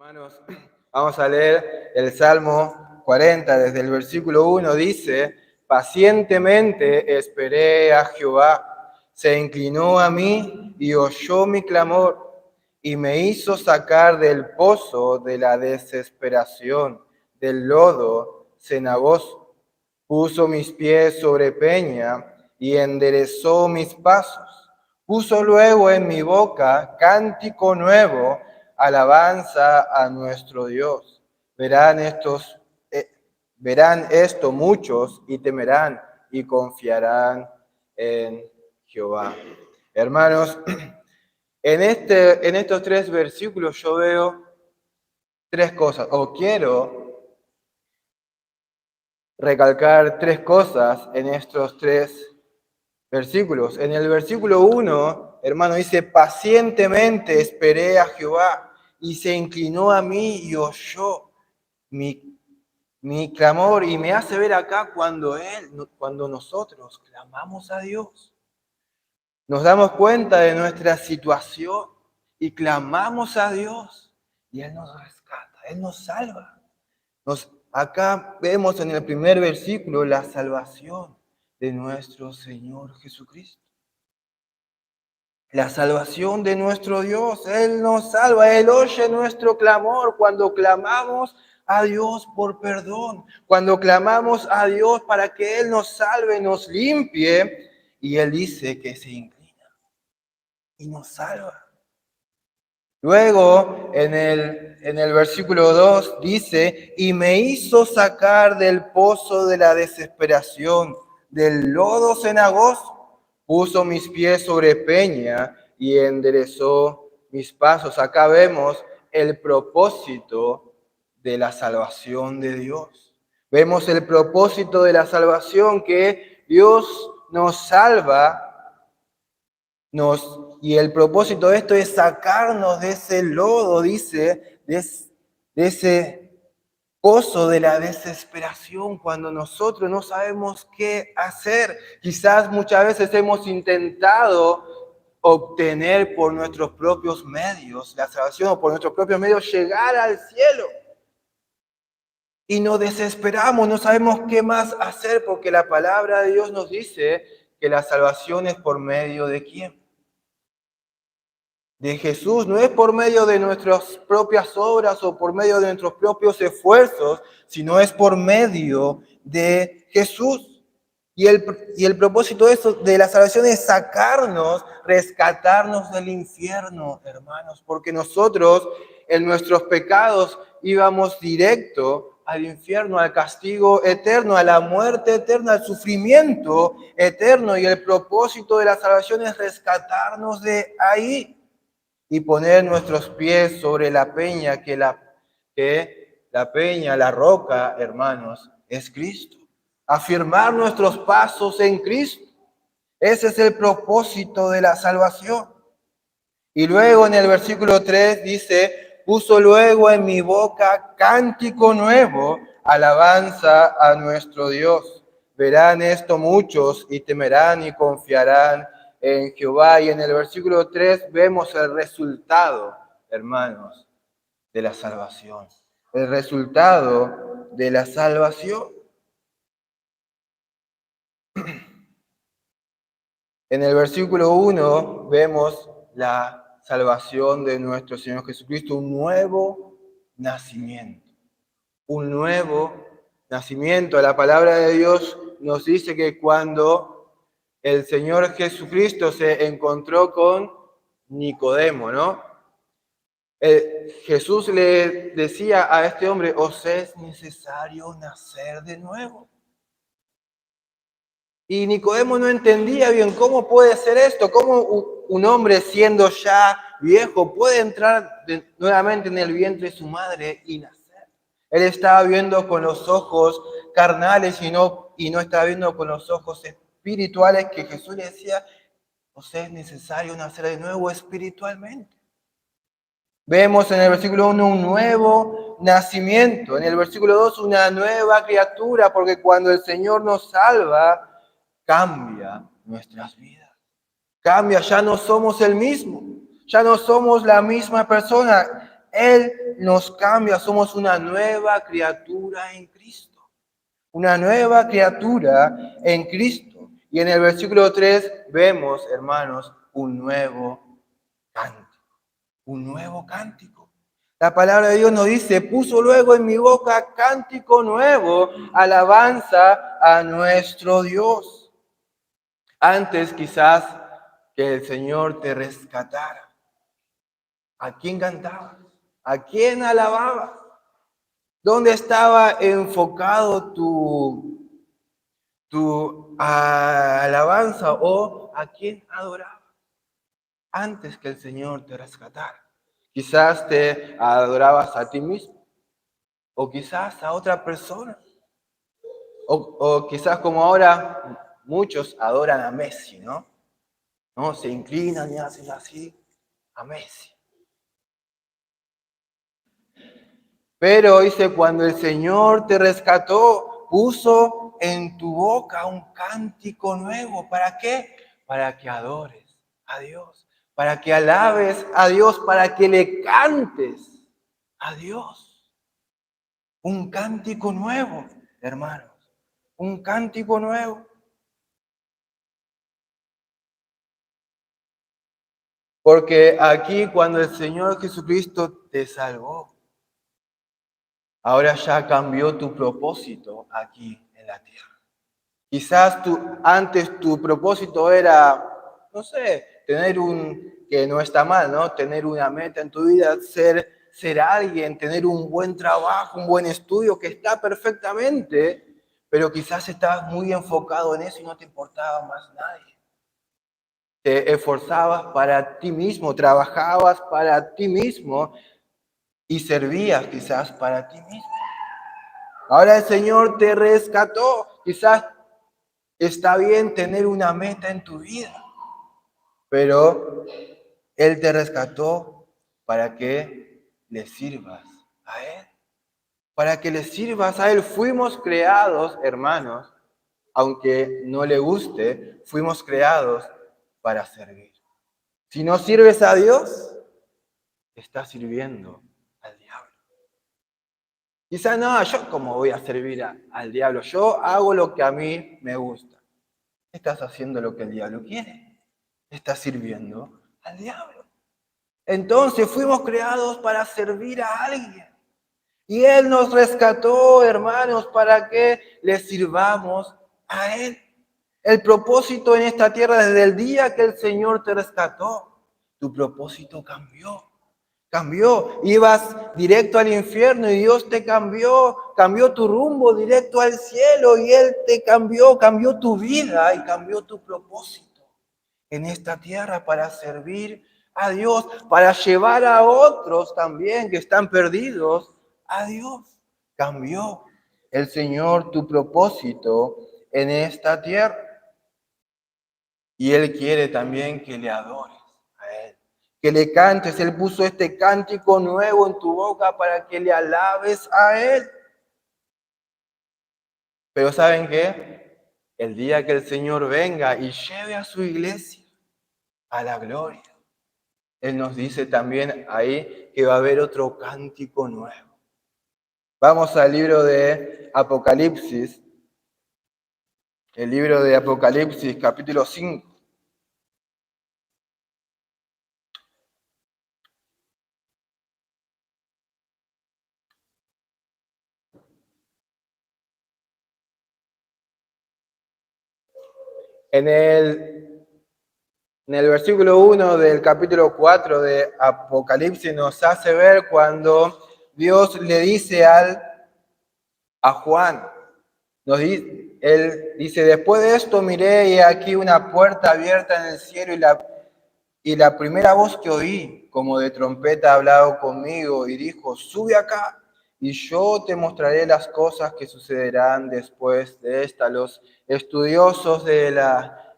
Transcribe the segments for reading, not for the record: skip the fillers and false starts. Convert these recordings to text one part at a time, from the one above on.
Hermanos, vamos a leer el Salmo 40 desde el versículo 1. Dice: pacientemente esperé a Jehová, se inclinó a mí y oyó mi clamor y me hizo sacar del pozo de la desesperación, del lodo cenagoso. Puso mis pies sobre peña y enderezó mis pasos. Puso luego en mi boca cántico nuevo, alabanza a nuestro Dios. Verán esto muchos y temerán y confiarán en Jehová. Hermanos, en estos tres versículos yo veo tres cosas, o quiero recalcar tres cosas en estos tres versículos. En el versículo 1, hermano, dice: pacientemente esperé a Jehová y se inclinó a mí y oyó mi clamor. Y me hace ver acá cuando nosotros clamamos a Dios, nos damos cuenta de nuestra situación y clamamos a Dios y Él nos rescata, Él nos salva. Acá vemos en el primer versículo la salvación de nuestro Señor Jesucristo. La salvación de nuestro Dios. Él nos salva, Él oye nuestro clamor cuando clamamos a Dios por perdón, cuando clamamos a Dios para que Él nos salve, nos limpie, y Él dice que se inclina y nos salva. Luego, en el versículo 2 dice: y me hizo sacar del pozo de la desesperación, del lodo cenagoso, puso mis pies sobre peña y enderezó mis pasos. Acá vemos el propósito de la salvación de Dios. Vemos el propósito de la salvación, que Dios nos salva. Y el propósito de esto es sacarnos de ese lodo, dice, de ese pozo de la desesperación, cuando nosotros no sabemos qué hacer. Quizás muchas veces hemos intentado obtener por nuestros propios medios la salvación, o por nuestros propios medios llegar al cielo. Y nos desesperamos, no sabemos qué más hacer, porque la palabra de Dios nos dice que la salvación es por medio de ¿quién? De Jesús. No es por medio de nuestras propias obras o por medio de nuestros propios esfuerzos, sino es por medio de Jesús. Y el propósito de la salvación es sacarnos, rescatarnos del infierno, hermanos, porque nosotros en nuestros pecados íbamos directo al infierno, al castigo eterno, a la muerte eterna, al sufrimiento eterno. Y el propósito de la salvación es rescatarnos de ahí y poner nuestros pies sobre la peña, que la peña, la roca, hermanos, es Cristo. Afirmar nuestros pasos en Cristo. Ese es el propósito de la salvación. Y luego en el versículo 3 dice: puso luego en mi boca cántico nuevo, alabanza a nuestro Dios. Verán esto muchos y temerán y confiarán en Jehová. Y en el versículo 3 vemos el resultado, hermanos, de la salvación. El resultado de la salvación. En el versículo 1 vemos la salvación de nuestro Señor Jesucristo, un nuevo nacimiento. Un nuevo nacimiento. La palabra de Dios nos dice que cuando el Señor Jesucristo se encontró con Nicodemo, ¿no? Jesús le decía a este hombre: os es necesario nacer de nuevo. Y Nicodemo no entendía bien cómo puede ser esto, cómo un hombre siendo ya viejo puede entrar nuevamente en el vientre de su madre y nacer. Él estaba viendo con los ojos carnales y no estaba viendo con los ojos espirituales, que Jesús le decía: os es necesario nacer de nuevo espiritualmente. Vemos en el versículo 1 un nuevo nacimiento, en el versículo 2 una nueva criatura, porque cuando el Señor nos salva, cambia nuestras vidas. Cambia, ya no somos el mismo, ya no somos la misma persona. Él nos cambia, somos una nueva criatura en Cristo. Una nueva criatura en Cristo. Y en el versículo 3 vemos, hermanos, un nuevo cántico. Un nuevo cántico. La palabra de Dios nos dice, puso luego en mi boca cántico nuevo, alabanza a nuestro Dios. Antes quizás que el Señor te rescatara, ¿a quién cantabas? ¿A quién alababas? ¿Dónde estaba enfocado tu alabanza o a quién adorabas antes que el Señor te rescatara? Quizás te adorabas a ti mismo o quizás a otra persona o quizás como ahora muchos adoran a Messi, ¿no? ¿No? Se inclinan y hacen así a Messi. Pero dice, cuando el Señor te rescató, puso en tu boca un cántico nuevo. ¿Para qué? Para que adores a Dios, para que alabes a Dios, para que le cantes a Dios. Un cántico nuevo, hermanos. Un cántico nuevo. Porque aquí cuando el Señor Jesucristo te salvó, ahora ya cambió tu propósito aquí en la tierra. Quizás antes tu propósito era, no sé, que no está mal, ¿no? Tener una meta en tu vida, ser alguien, tener un buen trabajo, un buen estudio, que está perfectamente, pero quizás estabas muy enfocado en eso y no te importaba más nadie. Te esforzabas para ti mismo, trabajabas para ti mismo y servías quizás para ti mismo. Ahora el Señor te rescató. Quizás está bien tener una meta en tu vida, pero Él te rescató para que le sirvas a Él. Para que le sirvas a Él. Fuimos creados, hermanos, aunque no le guste, fuimos creados para servir. Si no sirves a Dios, estás sirviendo al diablo. Quizá no, yo cómo voy a servir al diablo. Yo hago lo que a mí me gusta. Estás haciendo lo que el diablo quiere. Estás sirviendo al diablo. Entonces fuimos creados para servir a alguien. Y Él nos rescató, hermanos, para que le sirvamos a Él. El propósito en esta tierra desde el día que el Señor te rescató, tu propósito cambió. Cambió, ibas directo al infierno y Dios te cambió tu rumbo directo al cielo y Él te cambió tu vida y cambió tu propósito en esta tierra para servir a Dios, para llevar a otros también que están perdidos a Dios. Cambió el Señor tu propósito en esta tierra y Él quiere también que le adores a Él, que le cantes. Él puso este cántico nuevo en tu boca para que le alabes a Él. Pero ¿saben qué? El día que el Señor venga y lleve a su iglesia a la gloria, Él nos dice también ahí que va a haber otro cántico nuevo. Vamos al libro de Apocalipsis, el libro de Apocalipsis, capítulo 5. En el versículo 1 del capítulo 4 de Apocalipsis nos hace ver cuando Dios le dice a Juan, él dice, después de esto miré y aquí una puerta abierta en el cielo y la primera voz que oí, como de trompeta, ha hablado conmigo y dijo, sube acá y yo te mostraré las cosas que sucederán después de esta. Los estudiosos de la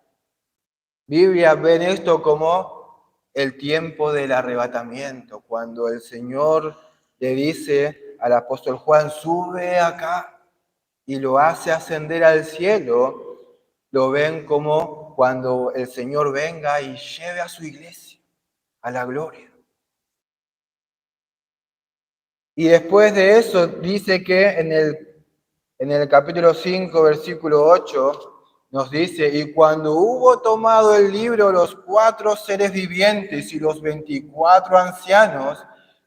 Biblia ven esto como el tiempo del arrebatamiento, cuando el Señor le dice al apóstol Juan, sube acá y lo hace ascender al cielo, lo ven como cuando el Señor venga y lleve a su iglesia a la gloria. Y después de eso dice que en el capítulo 5, versículo 8, nos dice, y cuando hubo tomado el libro los 4 seres vivientes y los 24 ancianos,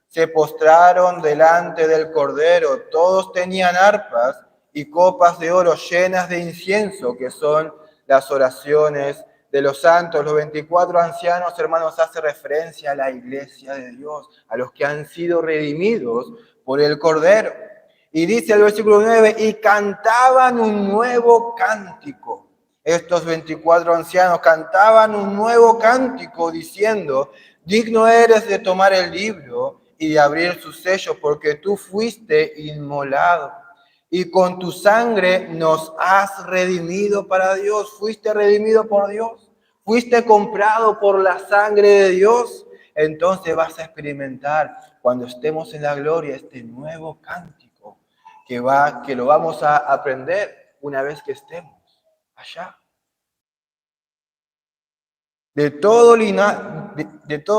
se postraron delante del Cordero. Todos tenían arpas y copas de oro llenas de incienso, que son las oraciones de los santos. Los 24 ancianos, hermanos, hace referencia a la iglesia de Dios, a los que han sido redimidos por el Cordero. Y dice el versículo 9, y cantaban un nuevo cántico. Estos 24 ancianos cantaban un nuevo cántico diciendo, digno eres de tomar el libro y de abrir sus sellos, porque tú fuiste inmolado. Y con tu sangre nos has redimido para Dios. Fuiste redimido por Dios. Fuiste comprado por la sangre de Dios. Entonces vas a experimentar cuando estemos en la gloria este nuevo cántico que lo vamos a aprender una vez que estemos allá. De todo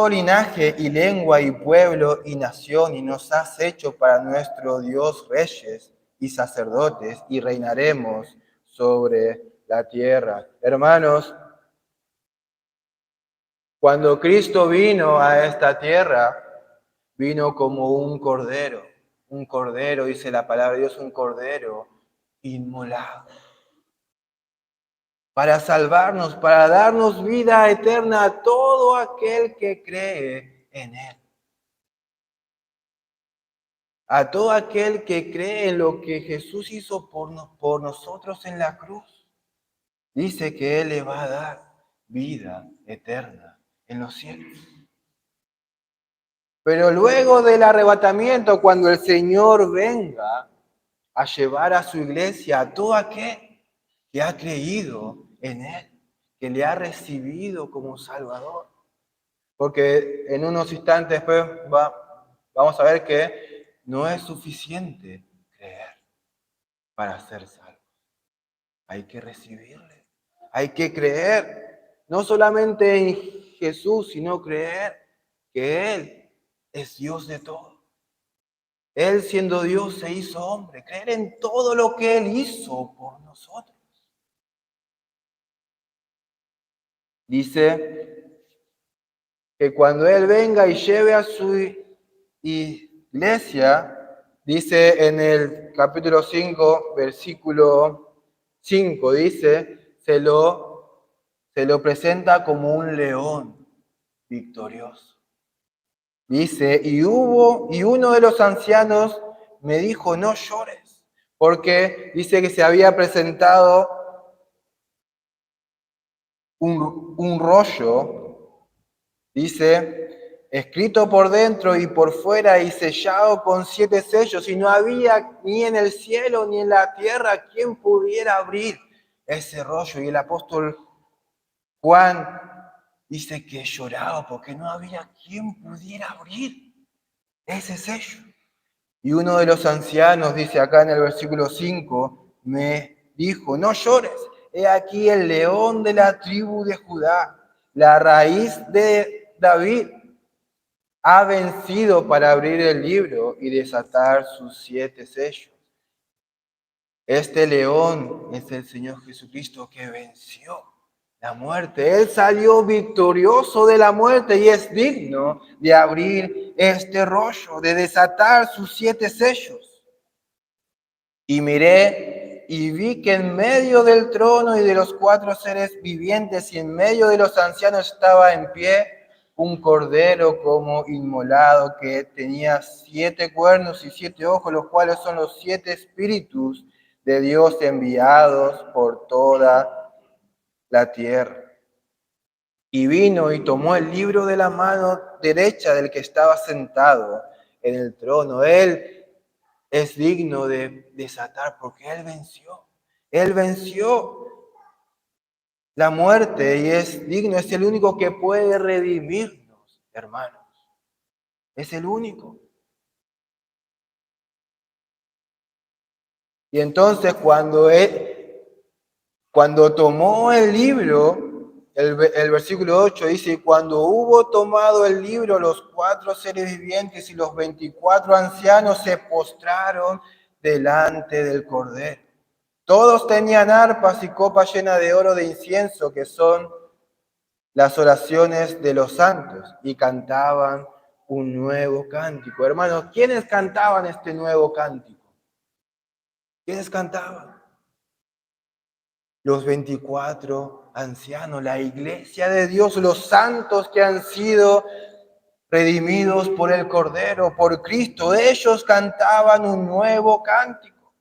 linaje y lengua y pueblo y nación, y nos has hecho para nuestro Dios reyes y sacerdotes, y reinaremos sobre la tierra. Hermanos, cuando Cristo vino a esta tierra, vino como un cordero, dice la palabra de Dios, un cordero inmolado, para salvarnos, para darnos vida eterna a todo aquel que cree en Él. A todo aquel que cree en lo que Jesús hizo por nosotros en la cruz. Dice que Él le va a dar vida eterna en los cielos. Pero luego del arrebatamiento, cuando el Señor venga a llevar a su iglesia a todo aquel que ha creído en Él, que le ha recibido como Salvador. Porque en unos instantes después vamos a ver que no es suficiente creer para ser salvo. Hay que recibirle, hay que creer, no solamente en Jesús, sino creer que Él es Dios de todo. Él siendo Dios se hizo hombre, creer en todo lo que Él hizo por nosotros. Dice que cuando Él venga y lleve a su iglesia, dice en el capítulo 5, versículo 5, dice, se lo presenta como un león victorioso. Dice, y uno de los ancianos me dijo, no llores, porque dice que se había presentado un rollo, dice, escrito por dentro y por fuera y sellado con 7 sellos, y no había ni en el cielo ni en la tierra quien pudiera abrir ese rollo. Y el apóstol Juan dice que lloraba porque no había quien pudiera abrir ese sello. Y uno de los ancianos, dice acá en el versículo 5, me dijo, no llores, he aquí el león de la tribu de Judá, la raíz de David, ha vencido para abrir el libro y desatar sus 7 sellos. Este león es el Señor Jesucristo que venció la muerte. Él salió victorioso de la muerte y es digno de abrir este rollo, de desatar sus 7 sellos. Y miré y vi que en medio del trono y de los 4 seres vivientes y en medio de los ancianos estaba en pie un cordero como inmolado que tenía 7 cuernos y 7 ojos, los cuales son los 7 espíritus de Dios enviados por toda la tierra. Y vino y tomó el libro de la mano derecha del que estaba sentado en el trono. Él es digno de desatar porque Él venció. Él venció la muerte y es digno, es el único que puede redimirnos, hermanos. Es el único. Y entonces cuando tomó el libro, el versículo 8 dice, y cuando hubo tomado el libro, los 4 seres vivientes y los 24 ancianos se postraron delante del Cordero. Todos tenían arpas y copas llenas de oro de incienso, que son las oraciones de los santos, y cantaban un nuevo cántico. Hermanos, ¿quiénes cantaban este nuevo cántico? ¿Quiénes cantaban? Los 24 ancianos, la iglesia de Dios, los santos que han sido redimidos por el Cordero, por Cristo. Ellos cantaban un nuevo cántico.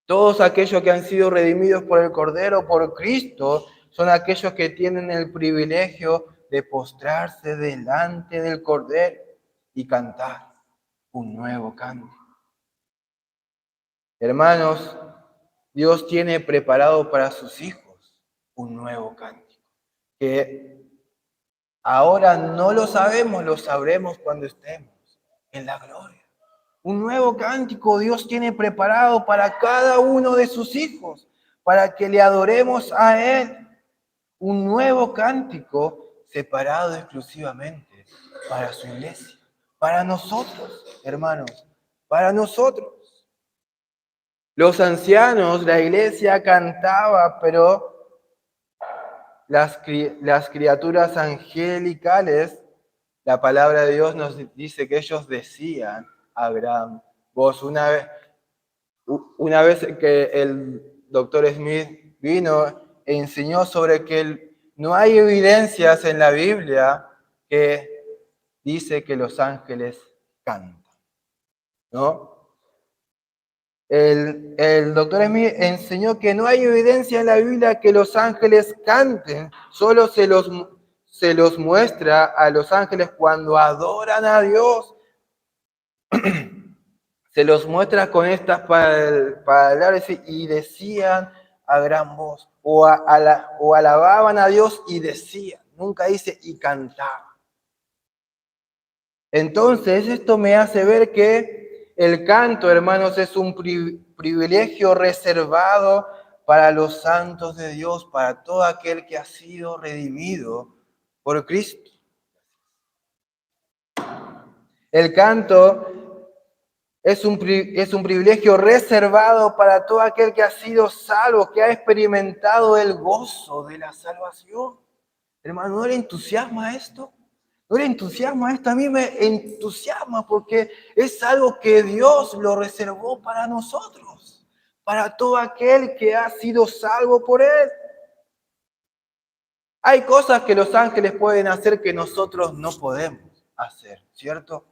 Todos aquellos que han sido redimidos por el Cordero, por Cristo, son aquellos que tienen el privilegio de postrarse delante del Cordero y cantar un nuevo cántico. Hermanos, Dios tiene preparado para sus hijos un nuevo cántico, que ahora no lo sabemos, lo sabremos cuando estemos en la gloria. Un nuevo cántico Dios tiene preparado para cada uno de sus hijos, para que le adoremos a Él. Un nuevo cántico separado exclusivamente para su iglesia, para nosotros, hermanos, para nosotros. Los ancianos, la iglesia cantaba, pero las criaturas angelicales, la palabra de Dios nos dice que ellos decían a gran voz. Una vez que el doctor Smith vino e enseñó sobre que no hay evidencias en la Biblia que dice que los ángeles cantan, ¿no? El doctor Smith enseñó que no hay evidencia en la Biblia que los ángeles canten, solo se los muestra a los ángeles cuando adoran a Dios. Se los muestra con estas palabras y decían a gran voz, o alababan a Dios y decían, nunca dice y cantaban. Entonces esto me hace ver que el canto, hermanos, es un privilegio reservado para los santos de Dios, para todo aquel que ha sido redimido por Cristo. El canto es un privilegio reservado para todo aquel que ha sido salvo, que ha experimentado el gozo de la salvación. Hermano, ¿no le entusiasma esto? ¿No le entusiasma esto? A mí me entusiasma porque es algo que Dios lo reservó para nosotros, para todo aquel que ha sido salvo por Él. Hay cosas que los ángeles pueden hacer que nosotros no podemos hacer, ¿cierto?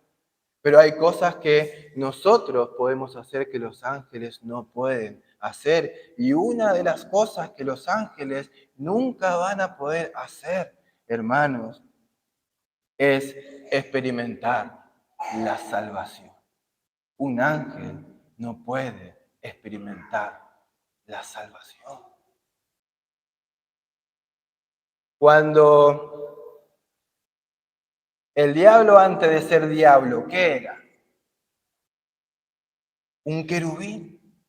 Pero hay cosas que nosotros podemos hacer que los ángeles no pueden hacer. Y una de las cosas que los ángeles nunca van a poder hacer, hermanos, es experimentar la salvación. Un ángel no puede experimentar la salvación. Cuando el diablo, antes de ser diablo, ¿qué era? Un querubín.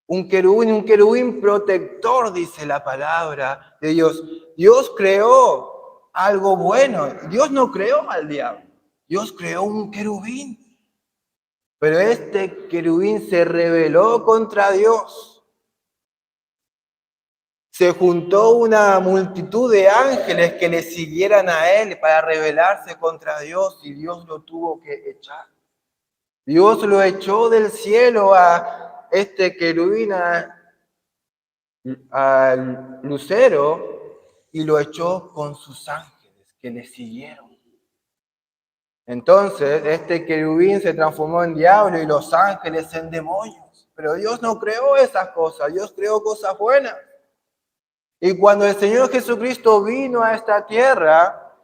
Un querubín protector, dice la palabra de Dios. Dios creó algo bueno. Dios no creó al diablo. Dios creó un querubín. Pero este querubín se rebeló contra Dios. Se juntó una multitud de ángeles que le siguieran a él para rebelarse contra Dios y Dios lo tuvo que echar. Dios lo echó del cielo a este querubín, al lucero, y lo echó con sus ángeles que le siguieron. Entonces, este querubín se transformó en diablo y los ángeles en demonios. Pero Dios no creó esas cosas, Dios creó cosas buenas. Y cuando el Señor Jesucristo vino a esta tierra,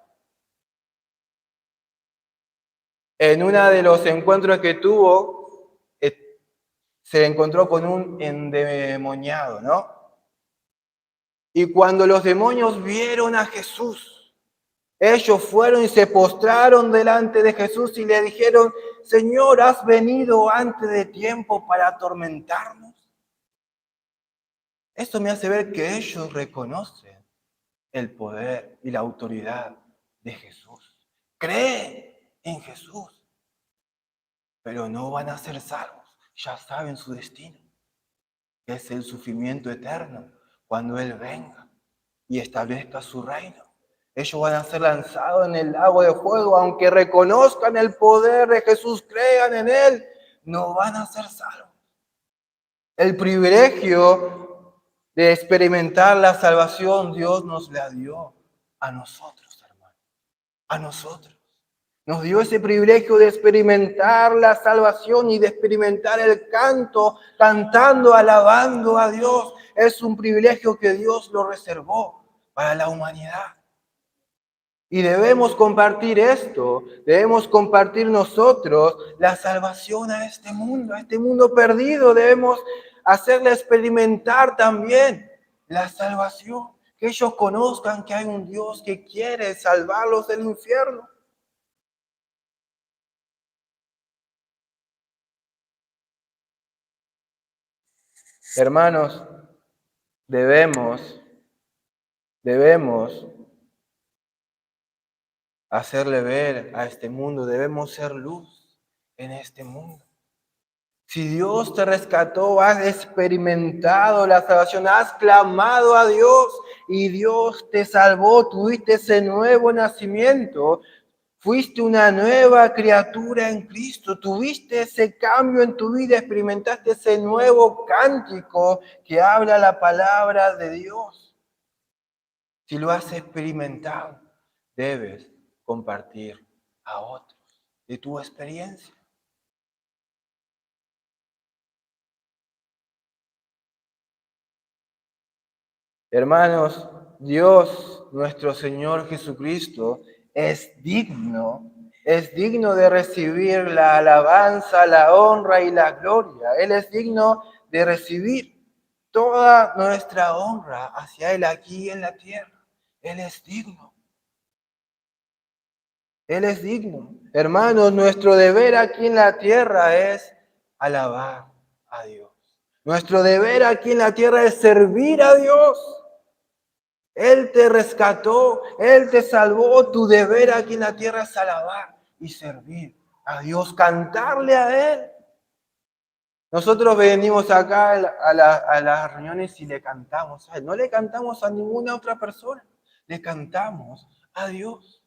en uno de los encuentros que tuvo, se encontró con un endemoniado, ¿no? Y cuando los demonios vieron a Jesús, ellos fueron y se postraron delante de Jesús y le dijeron, Señor, ¿has venido antes de tiempo para atormentarnos? Esto me hace ver que ellos reconocen el poder y la autoridad de Jesús. Creen en Jesús, pero no van a ser salvos. Ya saben su destino, que es el sufrimiento eterno cuando Él venga y establezca su reino. Ellos van a ser lanzados en el lago de fuego, aunque reconozcan el poder de Jesús, crean en Él, no van a ser salvos. El privilegio de experimentar la salvación Dios nos la dio a nosotros, hermanos, a nosotros. Nos dio ese privilegio de experimentar la salvación y de experimentar el canto, cantando, alabando a Dios. Es un privilegio que Dios lo reservó para la humanidad. Y debemos compartir esto, debemos compartir nosotros la salvación a este mundo perdido. Debemos hacerle experimentar también la salvación, que ellos conozcan que hay un Dios que quiere salvarlos del infierno. Hermanos, debemos hacerle ver a este mundo, debemos ser luz en este mundo. Si Dios te rescató, has experimentado la salvación, has clamado a Dios y Dios te salvó, tuviste ese nuevo nacimiento, fuiste una nueva criatura en Cristo, tuviste ese cambio en tu vida, experimentaste ese nuevo cántico que habla la palabra de Dios. Si lo has experimentado, debes compartir a otros de tu experiencia. Hermanos, Dios, nuestro Señor Jesucristo, es digno de recibir la alabanza, la honra y la gloria. Él es digno de recibir toda nuestra honra hacia Él aquí en la tierra. Él es digno. Él es digno. Hermanos, nuestro deber aquí en la tierra es alabar a Dios. Nuestro deber aquí en la tierra es servir a Dios. Él te rescató, Él te salvó. Tu deber aquí en la tierra es alabar y servir a Dios, cantarle a Él. Nosotros venimos acá a las reuniones y le cantamos a Él. No le cantamos a ninguna otra persona, le cantamos a Dios.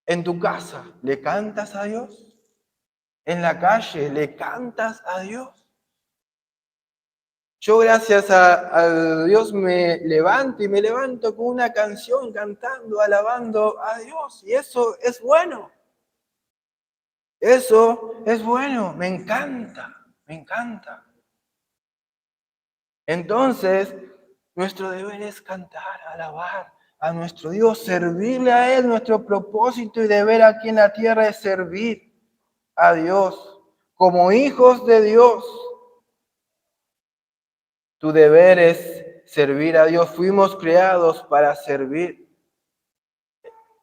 En tu casa, ¿le cantas a Dios? En la calle, ¿le cantas a Dios? Yo gracias a Dios me levanto y me levanto con una canción cantando, alabando a Dios. Y eso es bueno. Eso es bueno. Me encanta, me encanta. Entonces, nuestro deber es cantar, alabar a nuestro Dios, servirle a Él. Nuestro propósito y deber aquí en la tierra es servir a Dios como hijos de Dios. Tu deber es servir a Dios. Fuimos creados para servir.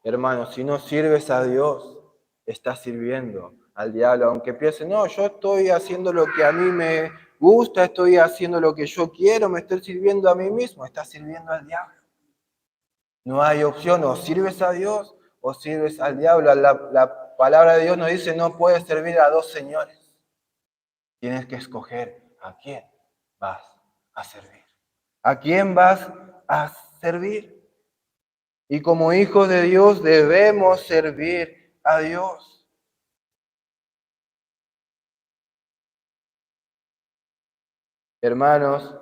Hermano, si no sirves a Dios, estás sirviendo al diablo. Aunque pienses, no, yo estoy haciendo lo que a mí me gusta, estoy haciendo lo que yo quiero, me estoy sirviendo a mí mismo, estás sirviendo al diablo. No hay opción, o sirves a Dios o sirves al diablo. La palabra de Dios nos dice, no puedes servir a dos señores. Tienes que escoger a quién vas a servir. ¿A quién vas a servir? Y como hijos de Dios debemos servir a Dios. Hermanos,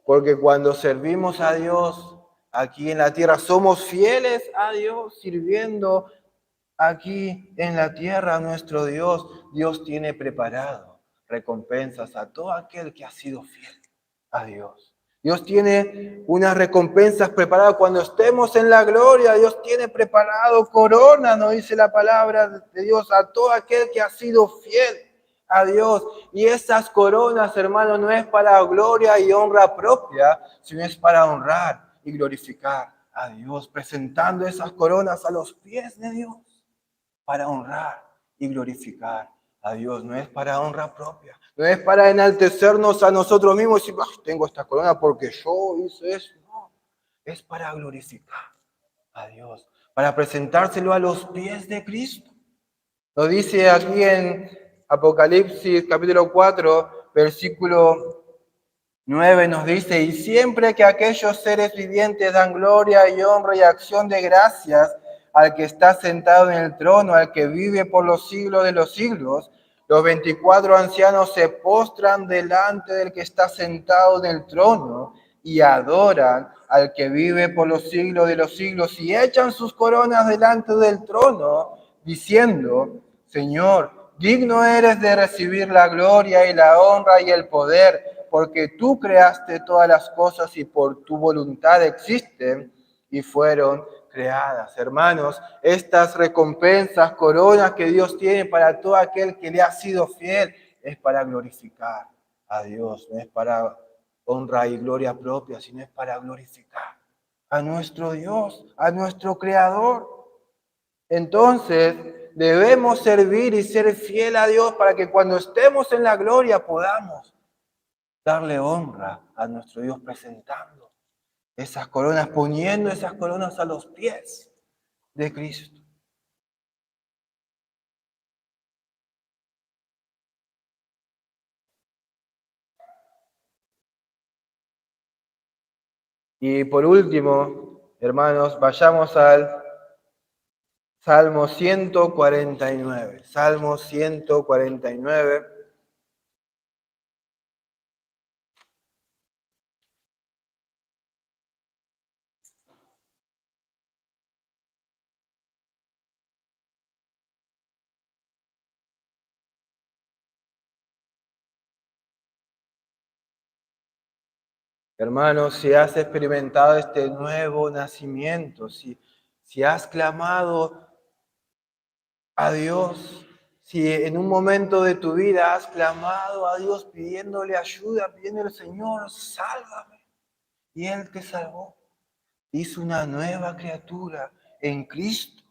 porque cuando servimos a Dios aquí en la tierra, somos fieles a Dios, sirviendo aquí en la tierra a nuestro Dios. Dios tiene preparado recompensas a todo aquel que ha sido fiel a Dios. Dios tiene unas recompensas preparadas cuando estemos en la gloria. Dios tiene preparado corona, nos dice la palabra de Dios, a todo aquel que ha sido fiel a Dios. Y esas coronas, hermanos, no es para gloria y honra propia, sino es para honrar y glorificar a Dios, presentando esas coronas a los pies de Dios para honrar y glorificar a Dios, no es para honra propia, no es para enaltecernos a nosotros mismos y decir, "Ah, tengo esta corona porque yo hice eso". No, es para glorificar a Dios, para presentárselo a los pies de Cristo. Lo dice aquí en Apocalipsis capítulo 4, versículo 9 nos dice, y siempre que aquellos seres vivientes dan gloria y honra y acción de gracias al que está sentado en el trono, al que vive por los siglos de los siglos, los 24 ancianos se postran delante del que está sentado en el trono y adoran al que vive por los siglos de los siglos y echan sus coronas delante del trono, diciendo, Señor, digno eres de recibir la gloria y la honra y el poder, porque tú creaste todas las cosas y por tu voluntad existen y fueron creadas. Hermanos, estas recompensas, coronas que Dios tiene para todo aquel que le ha sido fiel, es para glorificar a Dios, no es para honra y gloria propia, sino es para glorificar a nuestro Dios, a nuestro Creador. Entonces, debemos servir y ser fiel a Dios para que cuando estemos en la gloria podamos darle honra a nuestro Dios presentando esas coronas, poniendo esas coronas a los pies de Cristo. Y por último, hermanos, vayamos al Salmo 149. Salmo 149. Hermanos, si has experimentado este nuevo nacimiento, si has clamado a Dios, si en un momento de tu vida has clamado a Dios pidiéndole ayuda, pidiéndole, Señor, sálvame, y Él te salvó, hizo una nueva criatura en Cristo,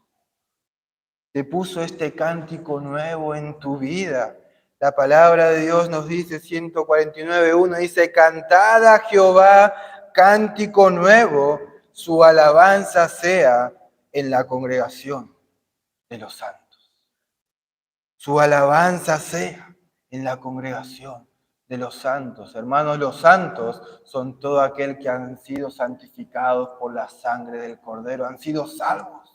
te puso este cántico nuevo en tu vida. La palabra de Dios nos dice, 149:1, dice, cantad a Jehová cántico nuevo, su alabanza sea en la congregación de los santos. Su alabanza sea en la congregación de los santos. Hermanos, los santos son todo aquel que han sido santificados por la sangre del Cordero, han sido salvos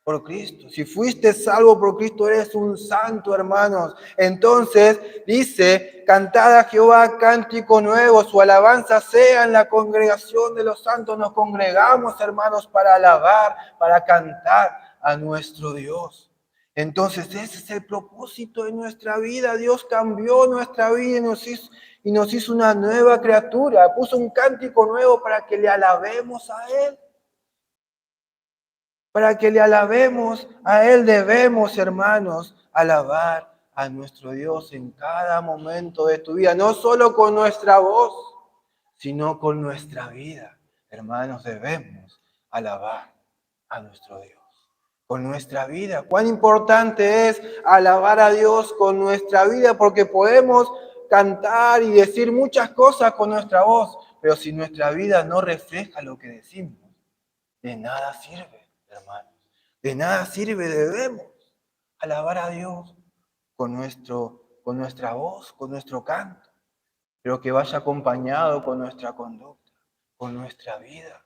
por Cristo. Si fuiste salvo por Cristo, eres un santo, hermanos. Entonces dice, cantad a Jehová cántico nuevo, su alabanza sea en la congregación de los santos. Nos congregamos, hermanos, para alabar, para cantar a nuestro Dios. Entonces ese es el propósito de nuestra vida. Dios cambió nuestra vida y nos hizo una nueva criatura. Puso un cántico nuevo para que le alabemos a Él. Para que le alabemos a Él debemos, hermanos, alabar a nuestro Dios en cada momento de tu vida. No solo con nuestra voz, sino con nuestra vida. Hermanos, debemos alabar a nuestro Dios con nuestra vida. Cuán importante es alabar a Dios con nuestra vida, porque podemos cantar y decir muchas cosas con nuestra voz, pero si nuestra vida no refleja lo que decimos, de nada sirve, hermanos. De nada sirve, debemos alabar a Dios con nuestra voz, con nuestro canto, pero que vaya acompañado con nuestra conducta, con nuestra vida.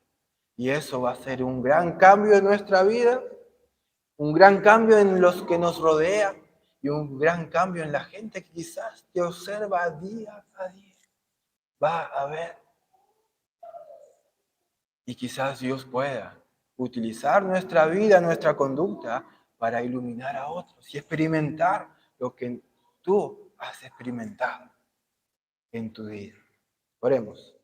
Y eso va a ser un gran cambio en nuestra vida, un gran cambio en los que nos rodean y un gran cambio en la gente que quizás te observa día a día. Va a ver. Y quizás Dios pueda utilizar nuestra vida, nuestra conducta para iluminar a otros y experimentar lo que tú has experimentado en tu vida. Oremos.